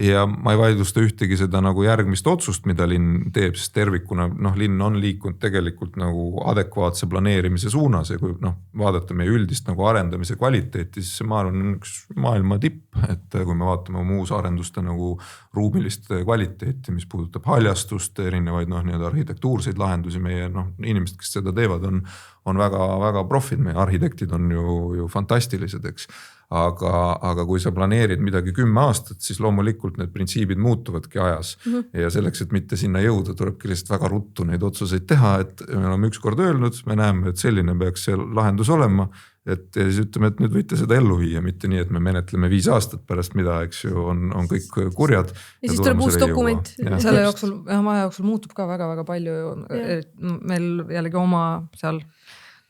Ja ma ei vaidlusta ühtegi seda nagu järgmist otsust, mida linn teeb, sest tervikuna linn on liikunud tegelikult nagu adekvaatse planeerimise suunas ja kui vaadata meie üldist nagu arendamise kvaliteeti, siis see on üks maailma tipp, et kui me vaatame oma uusarenduste nagu ruumilist kvaliteeti, mis puudutab haljastust, erinevaid nii-öelda arhitektuurseid lahendusi, meie inimesed, kes seda teevad, on väga profid, meie arhitektid on ju fantastilised, eks. Aga kui sa planeerid midagi 10 aastat, siis loomulikult need printsiibid muutuvadki ajas ja selleks, et mitte sinna jõuda, tulebki lihtsalt väga ruttu neid otsuseid teha, et me oleme ükskord öelnud, me näeme, et selline peaks see lahendus olema, et siis ütleme, et nüüd võite seda ellu viia, mitte nii, et me menetleme 5 aastat pärast, mida, eks ju, on kõik kurjad. Ja siis tuleb uus dokument. Selle jooksul muutub ka väga palju. Meil jällegi oma seal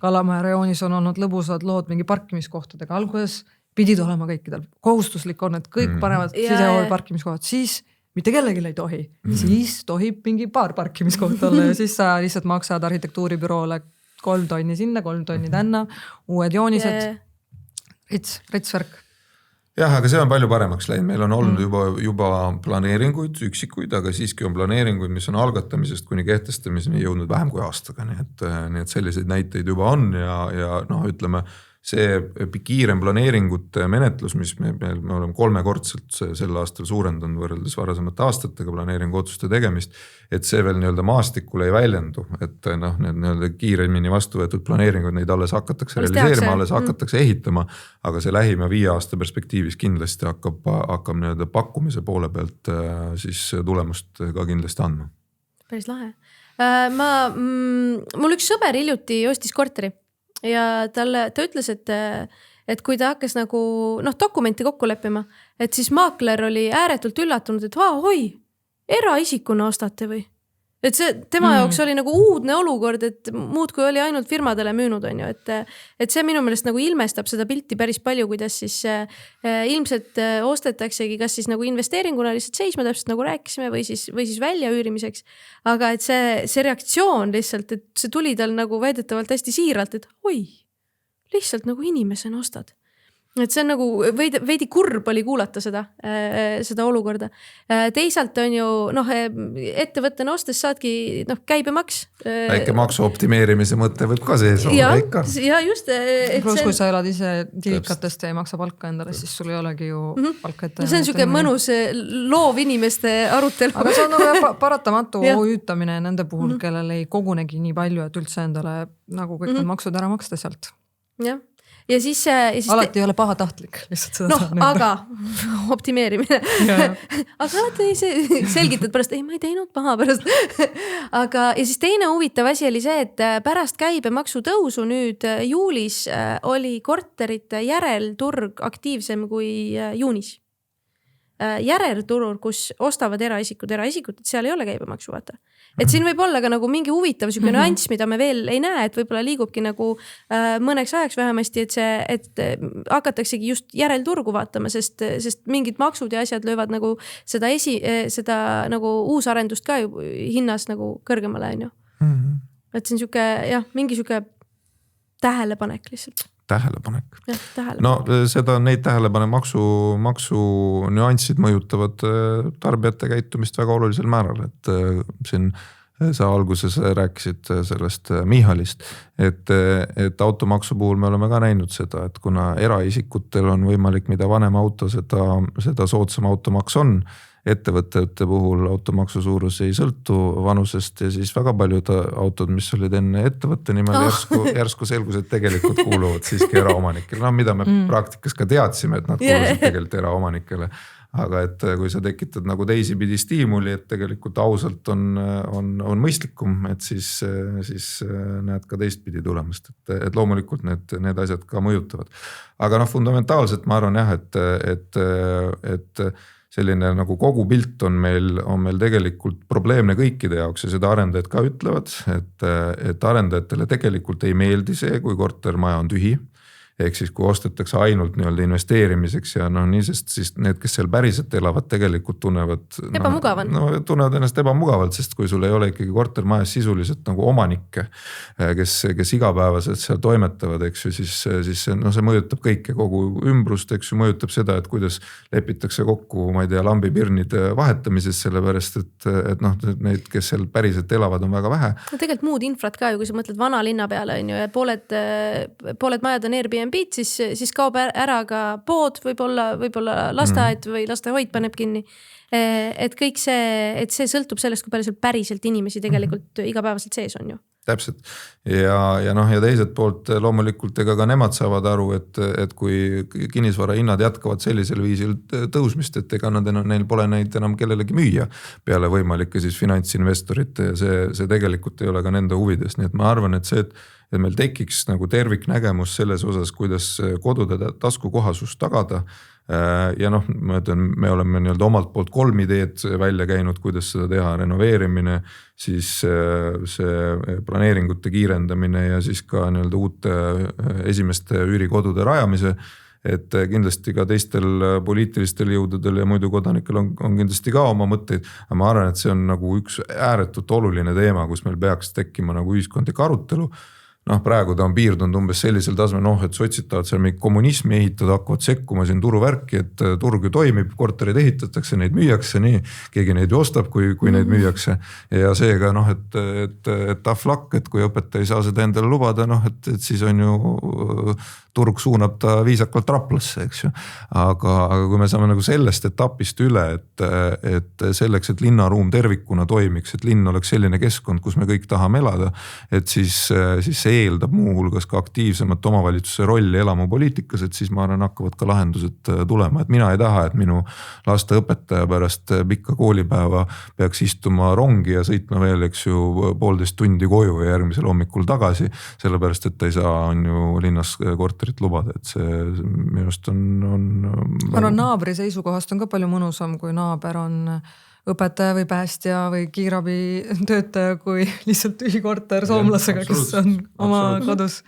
Kalamaja rajoonis on olnud lõbusad lood mingi parkimiskohtadega. Alguses pidid olema kõikidel. Kohustuslik on, et kõik panevad sisehool parkimiskohad. Siis mitte kellelgi ei tohi. Siis tohib mingi paar parkimiskohta olla ja siis sa lihtsalt maksad arhitektuuribüroole 3 tonni sinna, 3 tonni tänna, uued joonised, ritsvärk. jah, aga see on palju paremaks läinud, meil on olnud juba planeeringuid, üksikuid, aga siiski on planeeringuid, mis on algatamisest kuni kehtestamiseni jõudnud vähem kui aastaga, nii et selliseid näiteid juba on ja noh, ütleme, see kiirem planeeringute menetlus, mis me oleme 3-kordselt sel aastal suurendanud võrreldes varasemate aastatega planeeringu otsuste tegemist, et see veel nii-öelda maastikule ei väljendu, et noh, need nii-öelda kiiremini vastu võetud planeeringud, neid alles hakatakse realiseerima, alles hakatakse ehitama, aga see lähima 5 aasta perspektiivis kindlasti hakkab nii-öelda pakkumise poole pealt siis tulemust ka kindlasti andma. Päris lahe. Mul üks sõber hiljuti ostis korteri. Ja ta ütles, et kui ta hakkas nagu dokumenti kokku leppima, et siis maakler oli ääretult üllatunud, et eraisikuna ostate või? Et see tema jaoks oli nagu uudne olukord, et muud kui oli ainult firmadele müünud on ju, et see minu meelest nagu ilmestab seda pilti päris palju, kuidas siis ilmselt ostetaksegi kas siis nagu investeeringuna lihtsalt seisma, täpselt nagu rääkisime või siis välja üürimiseks. Aga et see reaktsioon lihtsalt, et see tuli tal nagu väidetavalt hästi siiralt, et lihtsalt nagu inimesena ostad. Et see on nagu veidi kurb oli kuulata seda olukorda. Teisalt on ju, ettevõttena ostes saadki käibemaks. Väike maksu optimeerimise mõte võib ka sees olla ikka. Ja just. Plus kui sa elad ise tilikatest ja ei maksa palka endale, siis sul ei olegi ju palka ette. See on siuke mõnus loov inimeste arutelu. Aga see on nagu paratamatu OÜtamine nende puhul, kellel ei kogunegi nii palju, et üldse endale nagu kõik need maksud ära maksta sealt. Jah. Ja siis alati ei ole pahatahtlik lihtsalt seda aga optimeerimine aga alati selgitad pärast, ma ei teinud paha pärast aga ja siis teine huvitav asi oli see, et pärast käibemaksu tõusu nüüd juulis oli korterite järelturg aktiivsem kui juunis. Järelturul, kus ostavad eraisikud, et seal ei ole käibemaksu vaata. Et siin võib olla ka nagu mingi huvitav siuke nüanss, mida me veel ei näe, et võib-olla liigubki nagu mõneks ajaks vähemasti, et hakataksegi just järelturgu vaatama, sest mingid maksud ja asjad löövad nagu seda nagu uusarendust ka hinnas nagu kõrgemale on ju. Et see on siuke, mingi siuke tähelepanek lihtsalt. Tähelepanek. No neid tähelepanek maksu nüanssid mõjutavad tarbijate käitumist väga olulisel määral, et siin sa alguses rääkisid sellest Michalist, et automaksu puhul me oleme ka näinud seda, et kuna eraisikutel on võimalik, mida vanem auto, seda soodsam automaks on, ettevõtete puhul automaksu suurus ei sõltu vanusest ja siis väga paljud autod, mis olid enne ettevõtte nimel järsku selgus, et tegelikult kuuluvad siiski eraomanikele. Mida me praktikas ka teadsime, et nad kuulusid tegelikult eraomanikele. Aga et kui sa tekitad nagu teisipidi stiimuli, et tegelikult ausalt on mõistlikum, et siis näed ka teistpidi tulemust. Et loomulikult need asjad ka mõjutavad. Aga fundamentaalselt ma arvan et selline nagu kogu pilt on meil tegelikult probleemne kõikide jaoks ja seda arendajad ka ütlevad, et arendajatele tegelikult ei meeldi see, kui kortermaja on tühi. Ehk siis kui ostetakse ainult nii-öelda investeerimiseks ja niisest siis need, kes seal päriselt elavad, tegelikult tunnevad ennast ebamugavalt, sest kui sul ei ole ikkagi kortermajas sisuliselt nagu omanikke, kes igapäevaselt seal toimetavad, eks ju, siis see mõjutab kõike, kogu ümbrust, eks ju, mõjutab seda, et kuidas lepitakse kokku, ma ei tea, lambipirnide vahetamises, sellepärast, et neid, kes seal päriselt elavad, on väga vähe. Tegelikult muud infrat ka ju, kui sa mõtled vana linna peale, on ju, ja pooled majad on Airbnb, siis kaob ära ka pood, võib-olla lasteaed või lastehoid paneb kinni. Et kõik see sõltub sellest, kui palju seal päriselt inimesi tegelikult igapäevaselt sees on ju. Täpselt. Ja teiselt poolt loomulikult ega ka nemad saavad aru, et kui kinnisvara hinnad jätkavad sellisel viisil tõusmist, et ega neil pole neid enam kellelegi müüa peale võimalike siis finantsinvestorite ja see tegelikult ei ole ka nende huvides. Nii et ma arvan, et et meil tekiks nagu terviknägemus selles osas, kuidas kodude taskukohasust tagada. Ja ma ütlen, me oleme nii-öelda omalt poolt 3 ideed välja käinud, kuidas seda teha, renoveerimine, siis see planeeringute kiirendamine ja siis ka nii-öelda uute esimeste üürikodude rajamise. Et kindlasti ka teistel poliitilistel jõududel ja muidu kodanikel on kindlasti ka oma mõtteid. Aga ma arvan, et see on nagu üks ääretult oluline teema, kus meil peaks tekkima nagu ühiskondlik arutelu. noh, praegu ta on piirdunud umbes sellisel tasemel, et sotsid tahavad seal mingi kommunismi ehitada, hakkavad sekkuma siin turuvärki, et turg ju toimib, korterid ehitatakse, neid müüakse, nii keegi neid ju ostab, kui neid müüakse. Ja seega et tough luck, et kui õpetaja ei saa seda endale lubada, et siis on ju turg suunab ta viisakalt Raplasse, eks ju. Aga kui me saame nagu sellest etapist üle, et selleks, et linnaruum tervikuna toimiks, et linn oleks selline keskkond, kus me kõik tahame elada, et siis see eeldab muuhulgas ka aktiivsemat omavalitsuse rolli elamupoliitikas, et siis ma arvan, hakkavad ka lahendused tulema. Et mina ei taha, et minu laste õpetaja pärast pikka koolipäeva peaks istuma rongi ja sõitma veel, eks ju, 1,5 tundi koju ja järgmisel hommikul tagasi, sellepärast, et ta ei saa on ju linnas korterit lubada, et see minust on... naabri seisukohast on ka palju mõnusam, kui naaber on õpetaja või päästja või kiirabi töötaja, kui lihtsalt tühi korter soomlasega, kes on oma kodus.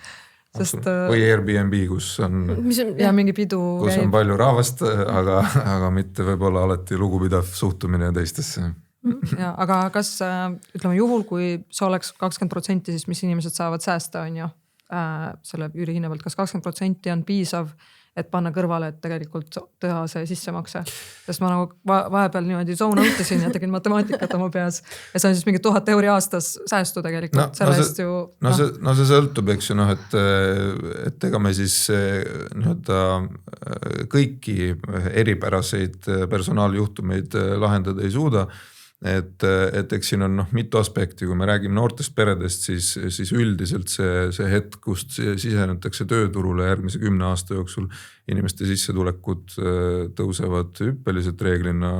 Sest, või Airbnb, kus on ja mingi pidu kus käib. On palju rahvast, aga mitte võib-olla alati lugupidav suhtumine teistesse. Ja, aga kas ütleme juhul, kui see oleks 20%, siis mis inimesed saavad säästa, on ju, selle üürihinna pealt, kas 20% on piisav, et panna kõrvale, et tegelikult teha see sissemakse. Sest ma nagu vahepeal niimoodi zone out'isin ja tegin matemaatikat oma peas ja see on siis mingi 1000 euri aastas säästu tegelikult. See sõltub, eks ju, et ega me siis kõiki eripäraseid personaaljuhtumeid lahendada ei suuda. Et eks siin on mitu aspekti, kui me räägime noortest peredest, siis üldiselt see hetk, kust sisenetakse tööturule järgmise 10 aasta jooksul, inimeste sissetulekud tõusevad hüppeliselt reeglina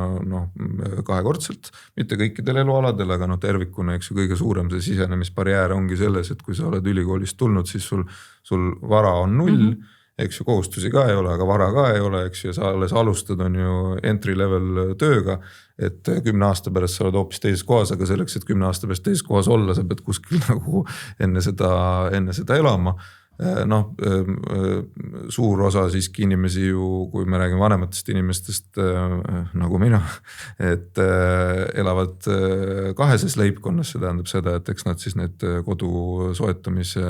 2-kordselt, mitte kõikidel elualadel, aga tervikuna, eks ju, kõige suurem see sisenemisbarjäär ongi selles, et kui sa oled ülikoolist tulnud, siis sul vara on 0, eks ju, kohustusi ka ei ole, aga vara ka ei ole, eks ju, ja sa alles alustad on ju entry level tööga, et 10 aasta pärast sa oled hoopis teises kohas, aga selleks, et 10 aasta pärast teises kohas olla, sa pead kuskil nagu enne seda elama. Suur osa siiski inimesi ju, kui me räägime vanematest inimestest nagu mina, et elavad kaheses leibkonnas, see tähendab seda, et eks nad siis need kodu soetamise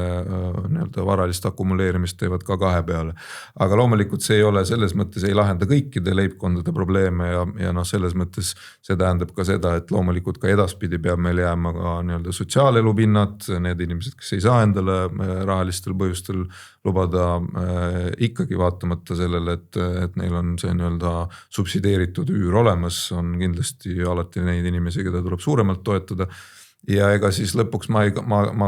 varalist akumuleerimist teevad ka 2 peale. Aga loomulikult see ei ole, selles mõttes ei lahenda kõikide leibkondade probleeme ja selles mõttes see tähendab ka seda, et loomulikult ka edaspidi peab meil jääma ka sotsiaalelu pinnad, need inimesed, kes ei saa endale rahalistel põhjustel lubada ikkagi vaatamata sellele, et neil on see subsideeritud üür olemas, on kindlasti alati neid inimesi, keda tuleb suuremalt toetada. Ja ega siis lõpuks ma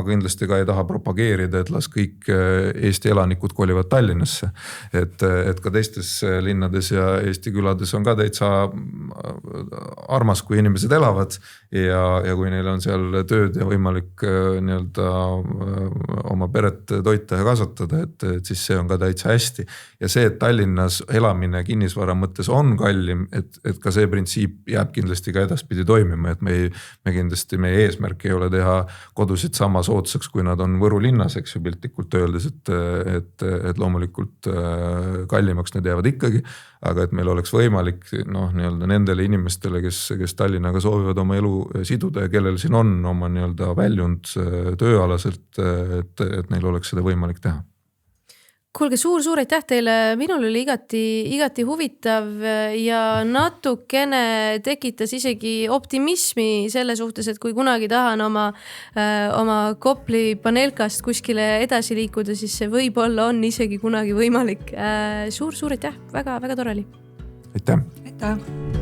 kindlasti ka ei taha propageerida, et las kõik Eesti elanikud kolivad Tallinnasse. Et ka teistes linnades ja Eesti külades on ka täitsa armas, kui inimesed elavad ja kui neil on seal tööd ja võimalik oma peret toita ja kasvatada, et siis see on ka täitsa hästi. Ja see, et Tallinnas elamine kinnisvara mõttes on kallim, et ka see printsiip jääb kindlasti ka edaspidi toimima, et me kindlasti meie eesmärk ei ole teha kodusid sama soodsaks, kui nad on Võru linnas, eks ju, piltlikult öeldes, et loomulikult kallimaks need jäävad ikkagi, aga et meil oleks võimalik nendele inimestele, kes Tallinnaga soovivad oma elu siduda ja kellel siin on oma väljund tööalaselt, et neil oleks seda võimalik teha. Kuulge, suur aitäh teile, minul oli igati huvitav ja natukene tekitas isegi optimismi selle suhtes, et kui kunagi tahan oma Kopli Panelkast kuskile edasi liikuda, siis see võib-olla on isegi kunagi võimalik. Suur aitäh, väga tore oli. Aitäh. Aitäh.